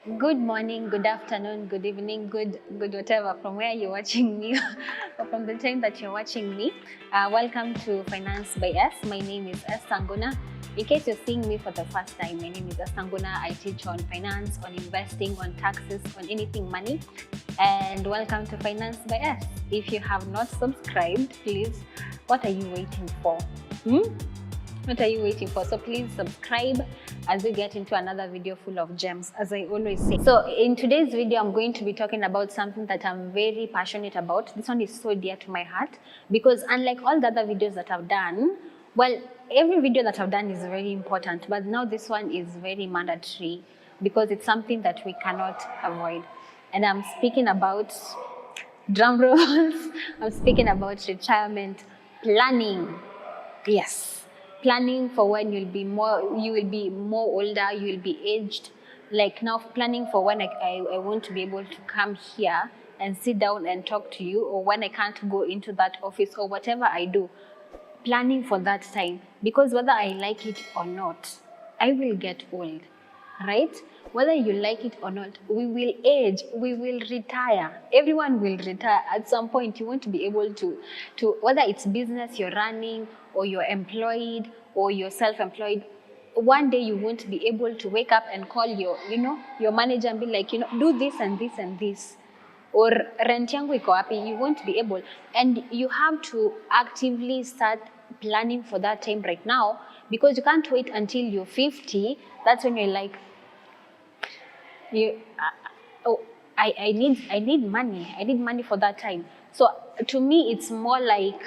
Good morning, good afternoon, good evening, good whatever from where you're watching me or from the time that you're watching me. Welcome to Finance by S. My name is S. Sanguna. In case you're seeing me for the first time, my name is S. Sanguna. I teach on finance, on investing, on taxes, on anything money. And welcome to Finance by S. If you have not subscribed, please, what are you waiting for? What are you waiting for? So please subscribe as we get into another video full of gems, as I always say. So in today's video, I'm going to be talking about something that I'm very passionate about. This one is so dear to my heart because unlike all the other videos that I've done, well, every video that I've done is very important, but now this one is very mandatory because it's something that we cannot avoid. And I'm speaking about, drum rolls, I'm speaking about retirement planning. Yes, planning for when you will be more older, you will be aged. Like now, planning for when I want to be able to come here and sit down and talk to you, or when I can't go into that office, or whatever I do. Planning for that time, because whether I like it or not, I will get old, right? Whether you like it or not, we will age, we will retire. Everyone will retire at some point. You won't be able to whether it's business you're running or you're employed or you're self-employed. One day you won't be able to wake up and call your manager and be like, do this and this and this, or rent yangu iko wapi. You won't be able, and you have to actively start planning for that time right now, because you can't wait until you're 50. That's when you're like, oh, I need money. I need money for that time. So to me, it's more like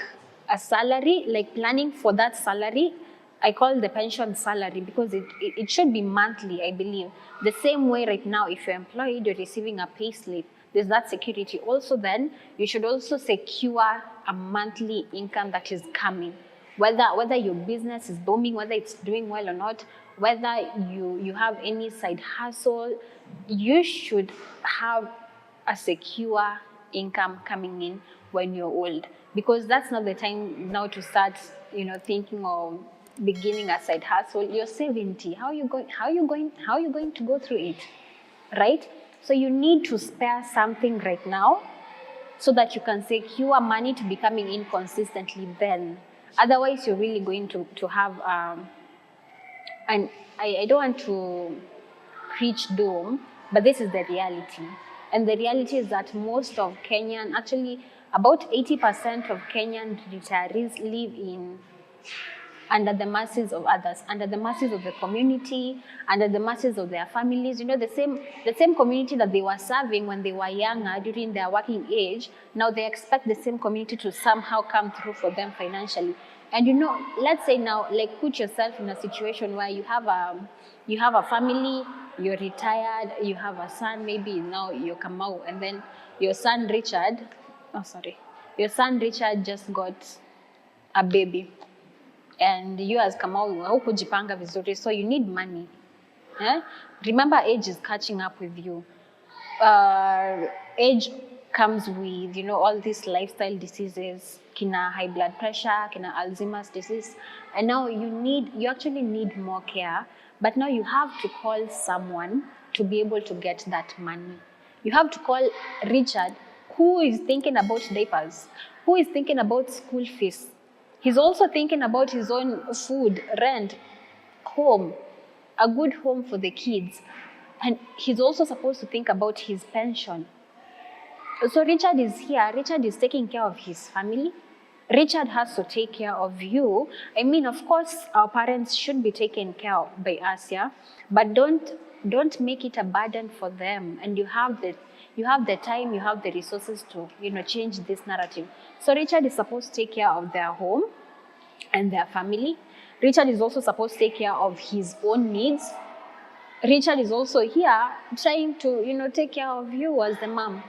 a salary, like planning for that salary. I call the pension salary because it should be monthly, I believe. The same way right now, if you're employed, you're receiving a pay slip. There's that security. Also, then you should also secure a monthly income that is coming. Whether your business is booming, whether it's doing well or not, whether you have any side hustle, you should have a secure income coming in when you're old, because that's not the time now to start thinking of beginning a side hustle. You're 70. How are you going to go through it, right? So you need to spare something right now so that you can secure money to be coming in consistently then. Otherwise, you're really going to have, and I don't want to preach doom, but this is the reality. And the reality is that most of Kenyan, actually about 80% of Kenyan retirees live in under the mercies of others, under the mercies of the community, under the mercies of their families. The same community that they were serving when they were younger during their working age, now they expect the same community to somehow come through for them financially. And let's say now, like, put yourself in a situation where you have a family, you're retired, you have a son, maybe now you're Kamau, and then your son Richard just got a baby. And you as Kamau hukujipanga vizuri, so you need money. Remember, age is catching up with you. Age comes with all these lifestyle diseases, kina high blood pressure, kina Alzheimer's disease, and now you actually need more care. But now you have to call someone to be able to get that money. You have to call Richard, who is thinking about diapers, who is thinking about school fees. He's also thinking about his own food, rent, home, a good home for the kids. And he's also supposed to think about his pension. So Richard is here. Richard is taking care of his family. Richard has to take care of you. I mean, of course, our parents should be taken care of by us, yeah? But don't make it a burden for them. And you have the time, you have the resources to change this narrative. So Richard is supposed to take care of their home and their family. Richard is also supposed to take care of his own needs. Richard is also here trying to take care of you as the mom.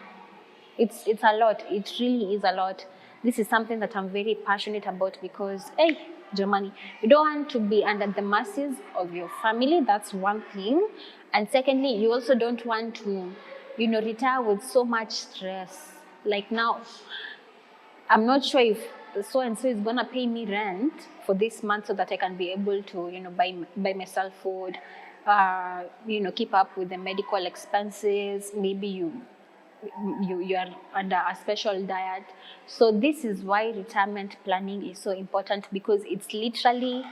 It's a lot. It really is a lot. This is something that I'm very passionate about because, hey, Germany, you don't want to be under the mercies of your family. That's one thing. And secondly, you also don't want to, retire with so much stress. Like now, I'm not sure if so-and-so is going to pay me rent for this month so that I can be able to, buy myself food. keep up with the medical expenses. Maybe you are under a special diet. So this is why retirement planning is so important, because it's literally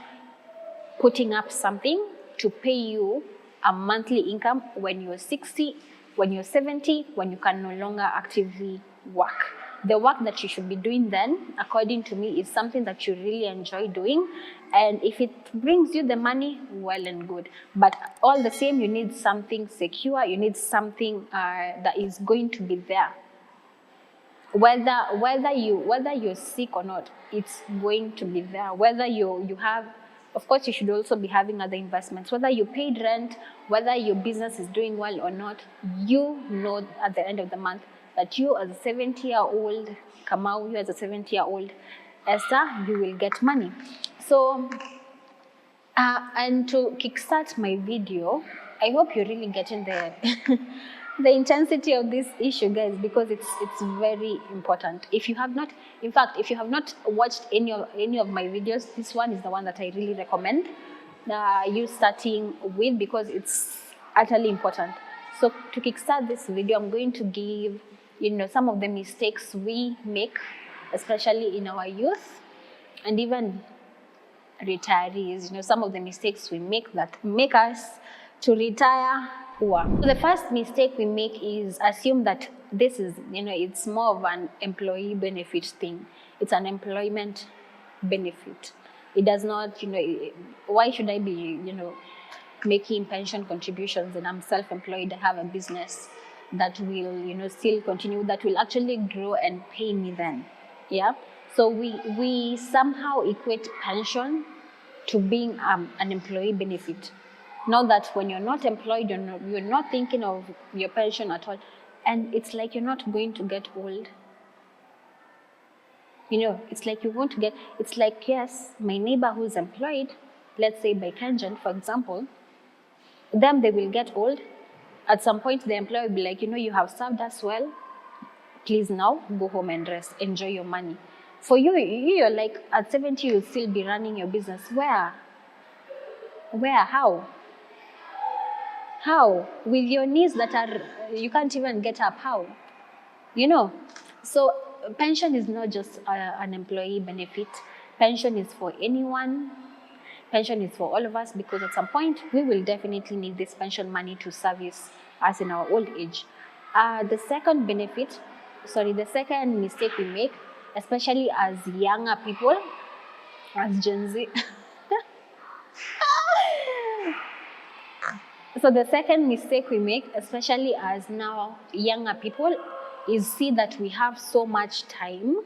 putting up something to pay you a monthly income when you're 60, when you're 70, when you can no longer actively work. The work that you should be doing then, according to me, is something that you really enjoy doing. And if it brings you the money, well and good. But all the same, you need something secure. You need something that is going to be there. Whether you're sick or not, it's going to be there. Whether you have, of course, you should also be having other investments. Whether you paid rent, whether your business is doing well or not, you know at the end of the month that you as a 70-year-old Kamau, you as a 70-year-old Esther, you will get money. So, and to kickstart my video, I hope you're really getting the the intensity of this issue, guys, because it's very important. If you have not, in fact, if you have not watched any of my videos, this one is the one that I really recommend you starting with, because it's utterly important. So to kickstart this video, I'm going to give some of the mistakes we make, especially in our youth, and even retirees. Some of the mistakes we make that make us to retire poor. So the first mistake we make is assume that this is, it's more of an employee benefit thing. It's an employment benefit. It does not, why should I be, making pension contributions and I'm self-employed, I have a business that will, still continue, that will actually grow and pay me then. Yeah. So we somehow equate pension to being an employee benefit. Now that when you're not employed, you're not thinking of your pension at all. And it's like you're not going to get old. It's like you won't get, it's like, yes, my neighbor who's employed, let's say by Kenjan, for example, them, they will get old. At some point, the employer will be like, you have served us well. Please now go home and rest. Enjoy your money. For you're like, at 70, you'll still be running your business. Where? How? With your knees that are, you can't even get up. How? So pension is not just an employee benefit. Pension is for anyone. Pension is for all of us, because at some point, we will definitely need this pension money to service us in our old age. The second mistake we make, especially as younger people, as Gen Z. So the second mistake we make, especially as now younger people, is see that we have so much time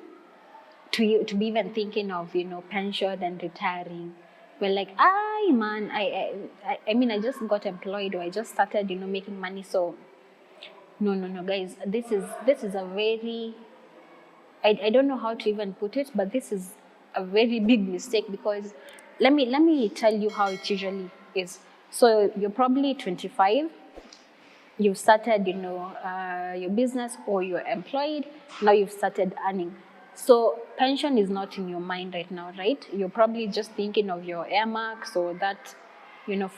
to be even thinking of, pension and retiring. We're like, I just got employed, or I just started, making money. So no, guys, this is a very, I don't know how to even put it, but this is a very big mistake, because let me tell you how it usually is. So you're probably 25, you've started, your business, or you're employed, now you've started earning. So pension is not in your mind right now, right? You're probably just thinking of your earmarks, or that,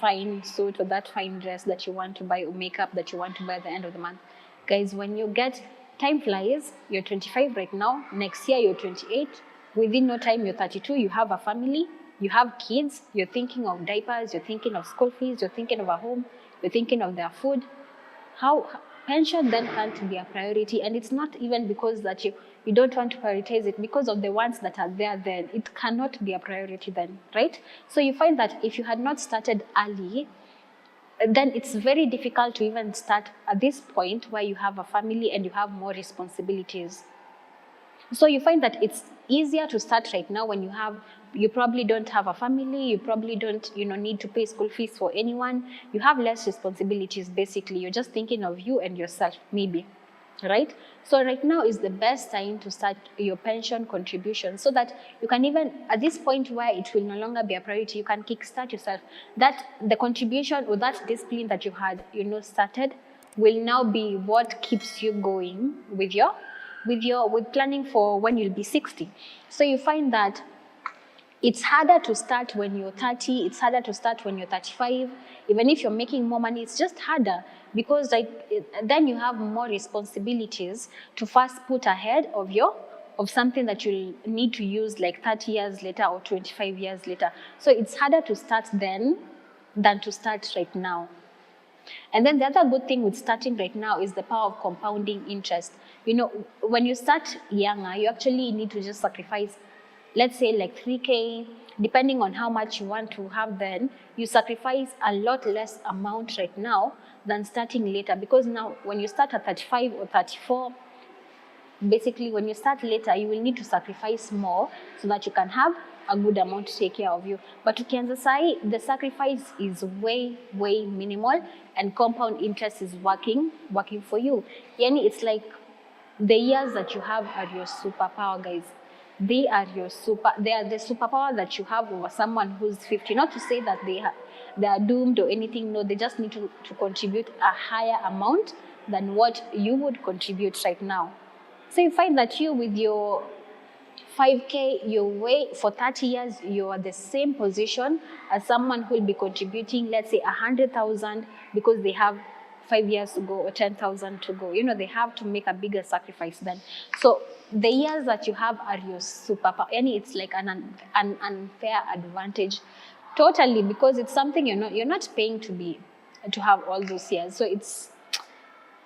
fine suit, or that fine dress that you want to buy, or makeup that you want to buy at the end of the month. Guys, when you get, time flies, you're 25 right now, next year you're 28, within no time you're 32, you have a family, you have kids, you're thinking of diapers, you're thinking of school fees, you're thinking of a home, you're thinking of their food. How pension then can't be a priority? And it's not even because that you don't want to prioritize it, because of the ones that are there, then it cannot be a priority then, right? So you find that if you had not started early, then it's very difficult to even start at this point where you have a family and you have more responsibilities. So you find that it's easier to start right now when you probably don't have a family, you probably don't, need to pay school fees for anyone. You have less responsibilities, basically. You're just thinking of you and yourself, maybe, right? So right now is the best time to start your pension contribution, so that you can even, at this point where it will no longer be a priority, you can kickstart yourself. That the contribution or that discipline that you had, started, will now be what keeps you going with planning for when you'll be 60. So you find that It's harder to start when you're 30, it's harder to start when you're 35. Even if you're making more money, it's just harder because then you have more responsibilities to first put ahead of something that you'll need to use like 30 years later or 25 years later. So it's harder to start then than to start right now. And then the other good thing with starting right now is the power of compounding interest. When you start younger, you actually need to just sacrifice, let's say like 3K, depending on how much you want to have then, you sacrifice a lot less amount right now than starting later. Because now when you start at 35 or 34, basically when you start later, you will need to sacrifice more so that you can have a good amount to take care of you. But ukianza sahi, the sacrifice is way, way minimal and compound interest is working for you. Yani it's like the years that you have are your superpower, guys. They are the superpower that you have over someone who's 50. Not to say that they are doomed or anything. No, they just need to contribute a higher amount than what you would contribute right now. So you find that you with your 5K, for 30 years, you are the same position as someone who will be contributing, let's say 100,000 because they have 5 years to go or 10,000 to go. They have to make a bigger sacrifice then. So the years that you have are your superpower. It's like an unfair advantage, totally, because it's something you're not paying to have all those years. So it's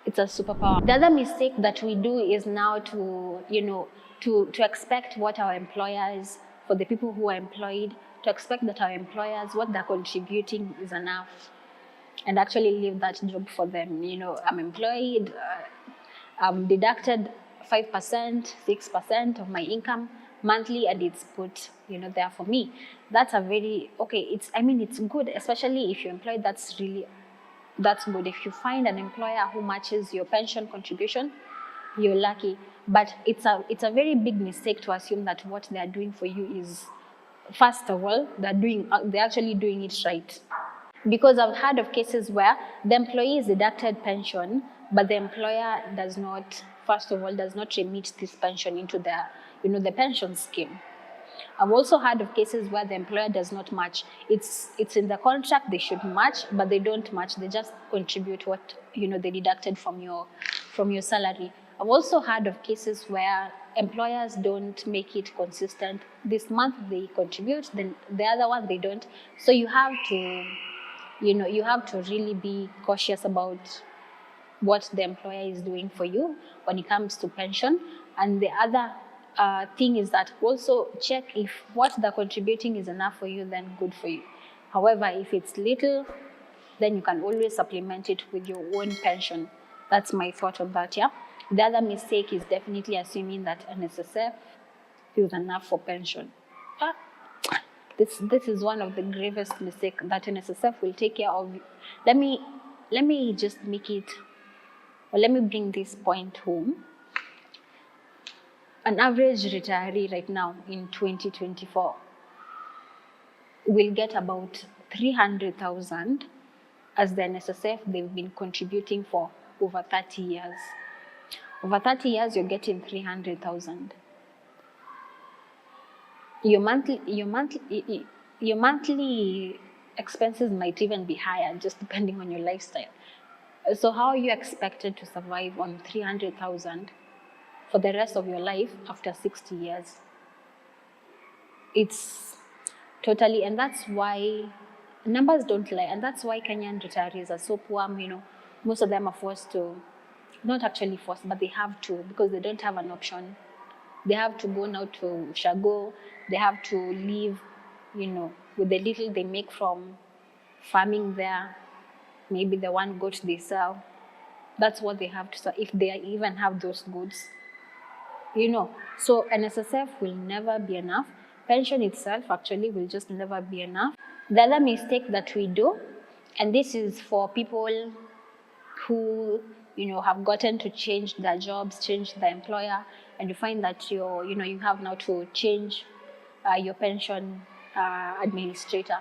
a superpower. The other mistake that we do is now to expect what our employers, for the people who are employed, to expect that our employers, what they're contributing is enough, and actually leave that job for them. I'm employed, I'm deducted 5%, 6% of my income monthly, and it's put, there for me. That's a very, okay, it's good, especially if you're employed, that's good. If you find an employer who matches your pension contribution, you're lucky. But it's a very big mistake to assume that what they are doing for you is, first of all, they're actually doing it right. Because I've heard of cases where the employee is deducted pension, but the employer does not remit this pension into the pension scheme. I've also heard of cases where the employer does not match. It's in the contract, they should match, but they don't match. They just contribute what they deducted from your salary. I've also heard of cases where employers don't make it consistent. This month they contribute, then the other one they don't. So you have to really be cautious about what the employer is doing for you when it comes to pension. And the other thing is that also check if what they're contributing is enough for you, then good for you. However, if it's little, then you can always supplement it with your own pension. That's my thought on that, yeah? The other mistake is definitely assuming that NSSF is enough for pension. This is one of the gravest mistakes, that NSSF will take care of you. Let me just make it, or let me bring this point home. An average retiree right now in 2024 will get about 300,000 as the NSSF they've been contributing for over 30 years. Over 30 years, you're getting 300,000. Your monthly expenses might even be higher, just depending on your lifestyle. So how are you expected to survive on 300,000 for the rest of your life after 60 years? It's totally, and that's why numbers don't lie, and that's why Kenyan retirees are so poor. Most of them are forced to, not actually forced, but they have to, because they don't have an option. They have to go now to Shago. They have to live, with the little they make from farming there. Maybe the one goat they sell. That's what they have to sell, if they even have those goods. So NSSF will never be enough. Pension itself actually will just never be enough. The other mistake that we do, and this is for people who have gotten to change their jobs, change their employer, and you find that you have now to change your pension administrator.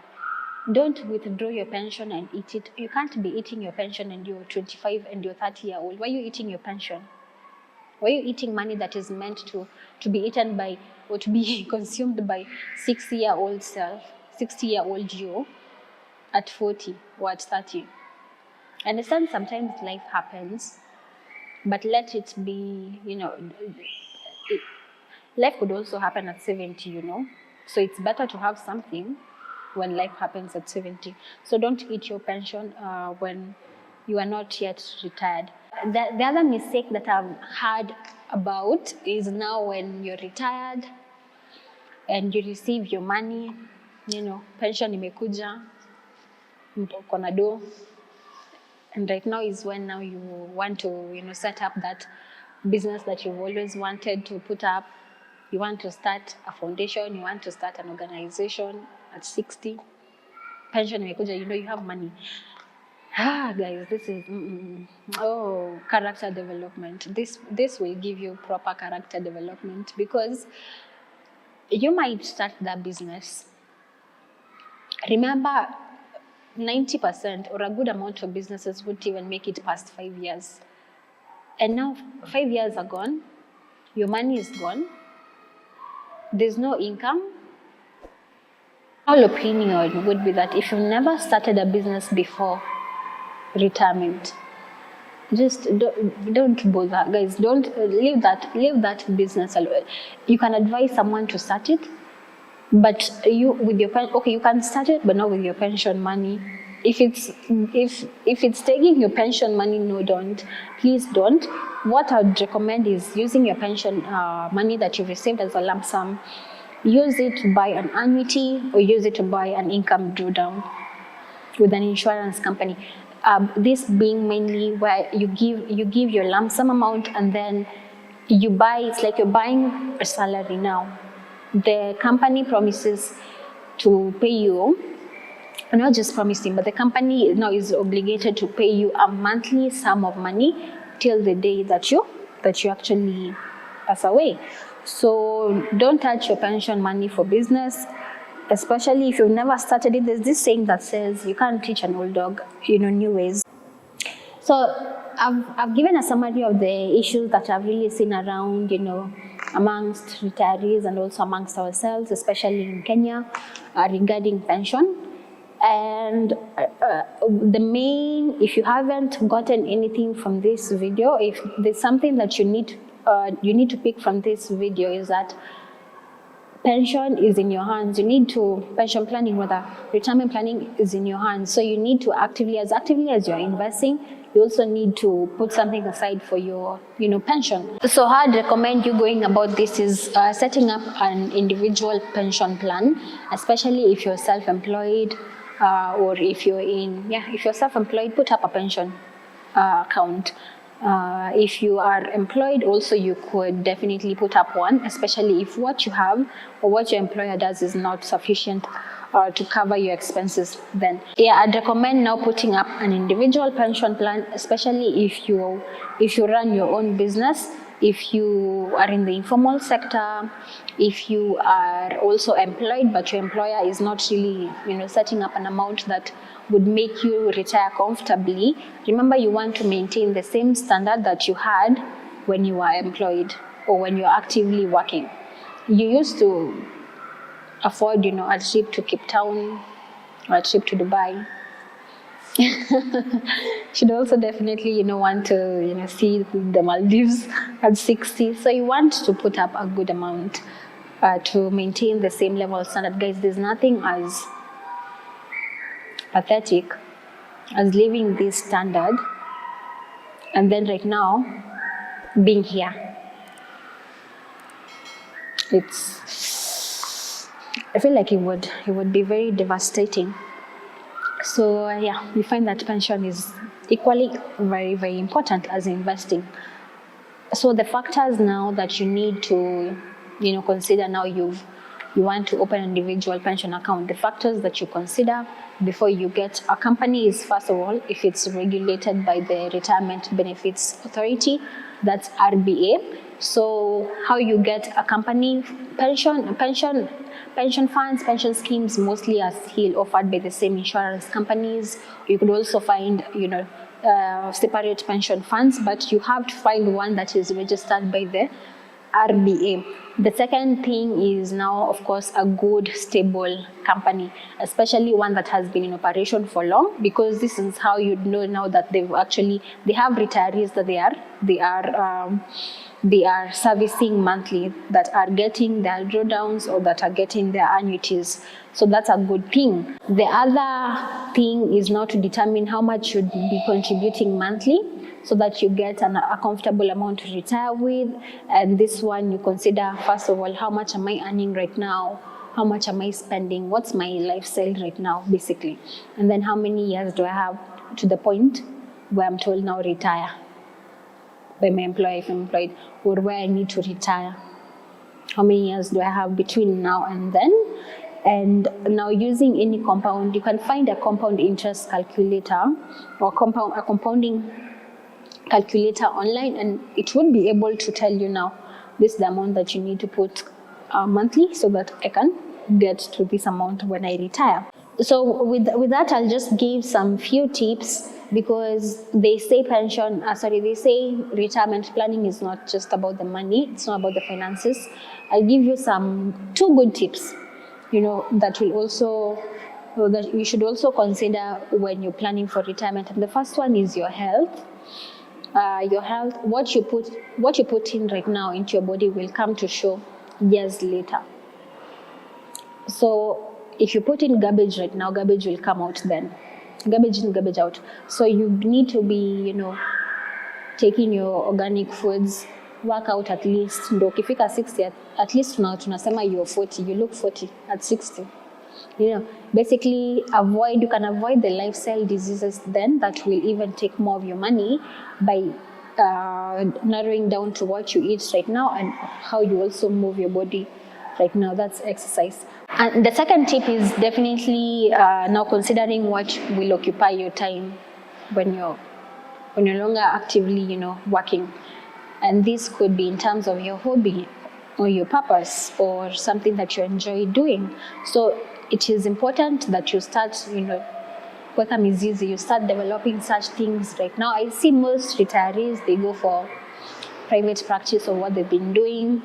Don't withdraw your pension and eat it. You can't be eating your pension and you're 25 and you're 30-year-old. Why are you eating your pension? Why are you eating money that is meant to be eaten by or to be consumed by 60-year-old self, 60-year-old you at 40 or at 30. I understand sometimes life happens, but let it be, life could also happen at 70, So it's better to have something when life happens at 70. So don't eat your pension when you are not yet retired. The other mistake that I've heard about is now when you're retired and you receive your money, pension imekuja, uko na do. And right now is when now you want to, set up that business that you've always wanted to put up. You want to start a foundation, you want to start an organization at 60. Pension imekuja, you have money. Guys, this is character development. This will give you proper character development, because you might start that business. Remember, 90% or a good amount of businesses wouldn't even make it past 5 years. And now 5 years are gone, your money is gone, there's no income. Our opinion would be that if you've never started a business before retirement, just don't bother, guys. Don't leave that business alone. You can advise someone to start it, but you can start it, but not with your pension money. If it's taking your pension money, no, don't. Please don't. What I would recommend is using your pension money that you've received as a lump sum. Use it to buy an annuity or use it to buy an income drawdown with an insurance company. This being mainly where you give your lump sum amount and then you buy. It's like you're buying a salary now. The company promises to pay you, not just promising, but the company now is obligated to pay you a monthly sum of money till the day that you actually pass away. So don't touch your pension money for business, especially if you've never started it. There's this saying that says you can't teach an old dog, new ways. So I've given a summary of the issues that I've really seen around, amongst retirees and also amongst ourselves, especially in Kenya, regarding pension. And if you haven't gotten anything from this video, if there's something that you need to pick from this video, is that pension is in your hands. Pension planning, retirement planning is in your hands. So you need to actively as you're investing, you also need to put something aside for your, pension. So how I'd recommend you going about this is setting up an individual pension plan, especially if you're self-employed, or if you're self-employed, put up a pension account. If you are employed also, you could definitely put up one, especially if what you have or what your employer does is not sufficient to cover your expenses. Then I'd recommend now putting up an individual pension plan, especially if you run your own business, if you are in the informal sector, if you are also employed but your employer is not really setting up an amount that would make you retire comfortably. Remember, you want to maintain the same standard that you had when you were employed or when you're actively working. You used to afford a trip to Cape Town or a trip to Dubai. Should also definitely want to see the Maldives at 60. So you want to put up a good amount to maintain the same level of standard. Guys, there's nothing as pathetic as living this standard and then right now being here. I feel like it would be very devastating. So we find that pension is equally very, very important as investing. So the factors now that you need to consider now you want to open an individual pension account, the factors that you consider before you get a company is, first of all, if it's regulated by the Retirement Benefits Authority, that's RBA. So how you get a company, pension funds, pension schemes mostly are still offered by the same insurance companies. You could also find, separate pension funds, but you have to find one that is registered by the RBA. The second thing is now, of course, a good, stable company, especially one that has been in operation for long, because this is how you know now that they have retirees that they are servicing monthly, that are getting their drawdowns or that are getting their annuities. So that's a good thing. The other thing is now to determine how much you'd be contributing monthly, so that you get a comfortable amount to retire with. And this one you consider, first of all, how much am I earning right now? How much am I spending? What's my lifestyle right now, basically? And then how many years do I have to the point where I'm told now retire by my employer if I'm employed, or where I need to retire? How many years do I have between now and then? And now, using any compound, you can find a compound interest calculator or a compounding calculator online, and it would be able to tell you now this is the amount that you need to put monthly, so that I can get to this amount when I retire. So with that, I'll just give some few tips, because they say retirement planning is not just about the money, it's not about the finances. I'll give you two good tips, that you should also consider when you're planning for retirement. And the first one is your health. What you put in right now into your body will come to show years later. So if you put in garbage right now, garbage will come out then. Garbage in, garbage out. So you need to be, taking your organic foods, work out at least. Ndo ukifika 60, at least now tunasema you're 40, you look 40 at 60. Basically you can avoid the lifestyle diseases then that will even take more of your money by narrowing down to what you eat right now and how you also move your body right now. That's exercise. And the second tip is definitely now considering what will occupy your time when you're no longer actively, working. And this could be in terms of your hobby or your purpose or something that you enjoy doing. So it is important that you start, Welcome is easy. You start developing such things right now. I see most retirees, they go for private practice of what they've been doing,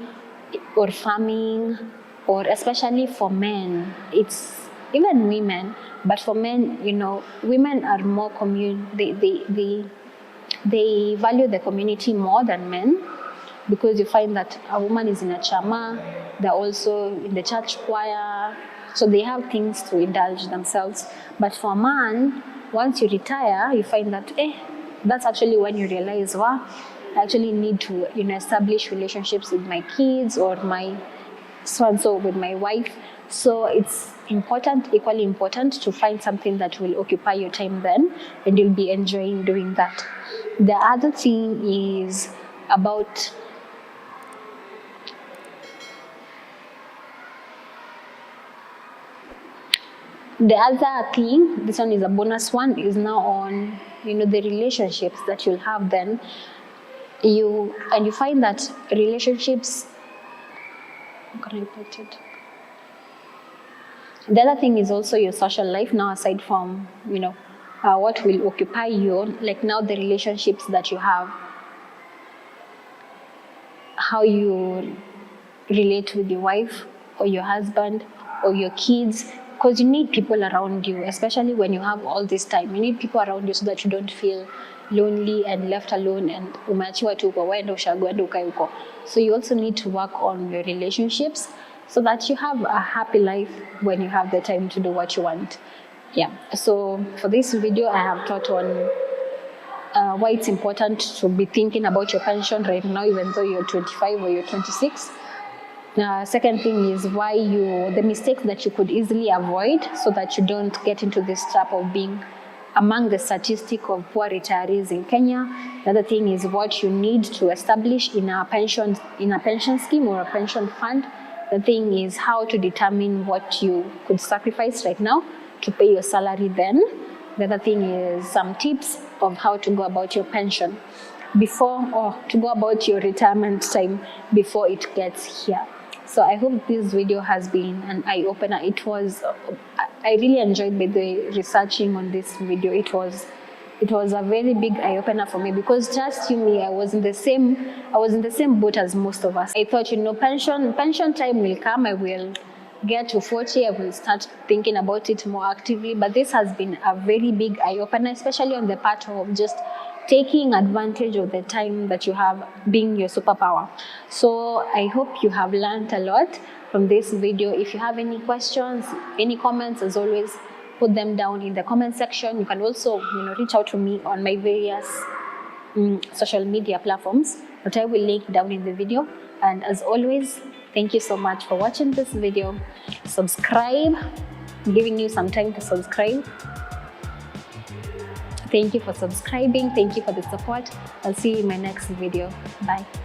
or farming, or especially for men. It's even women, but for men, women are more they value the community more than men, because you find that a woman is in a chama, they're also in the church choir, so they have things to indulge themselves. But for a man, once you retire, you find that that's actually when you realize, I actually need to establish relationships with my kids or my so-and-so with my wife. So it's equally important to find something that will occupy your time then, and you'll be enjoying doing that. The other thing is about the other thing, this one is a bonus one, is now on the relationships that you'll have then. You find that relationships, how can I put it? The other thing is also your social life now, aside from what will occupy you, like now the relationships that you have, how you relate with your wife or your husband or your kids, because you need people around you, especially when you have all this time. You need people around you so that you don't feel lonely and left alone and umeachiwa tu kwa waenda ushago enda ukae huko. So you also need to work on your relationships so that you have a happy life when you have the time to do what you want. Yeah. So for this video, I have taught on why it's important to be thinking about your pension right now, even though you're 25 or you're 26. Second thing is the mistakes that you could easily avoid so that you don't get into this trap of being among the statistic of poor retirees in Kenya. The other thing is what you need to establish in a pension scheme or a pension fund. The thing is how to determine what you could sacrifice right now to pay your salary then. The other thing is some tips of how to go about your pension to go about your retirement time before it gets here. So I hope this video has been an eye-opener. I really enjoyed researching on this video. It was it was a very big eye opener for me, because just me, I was in the same boat as most of us. I thought, pension time will come, I will get to 40, I will start thinking about it more actively. But this has been a very big eye opener, especially on the part of just taking advantage of the time that you have being your superpower. So I hope you have learned a lot from this video. If you have any questions, any comments, as always, put them down in the comment section. You can also reach out to me on my various social media platforms that I will link down in the video. And as always, thank you so much for watching this video. Subscribe. I'm giving you some time to subscribe. Thank you for subscribing. Thank you for the support. I'll see you in my next video. Bye.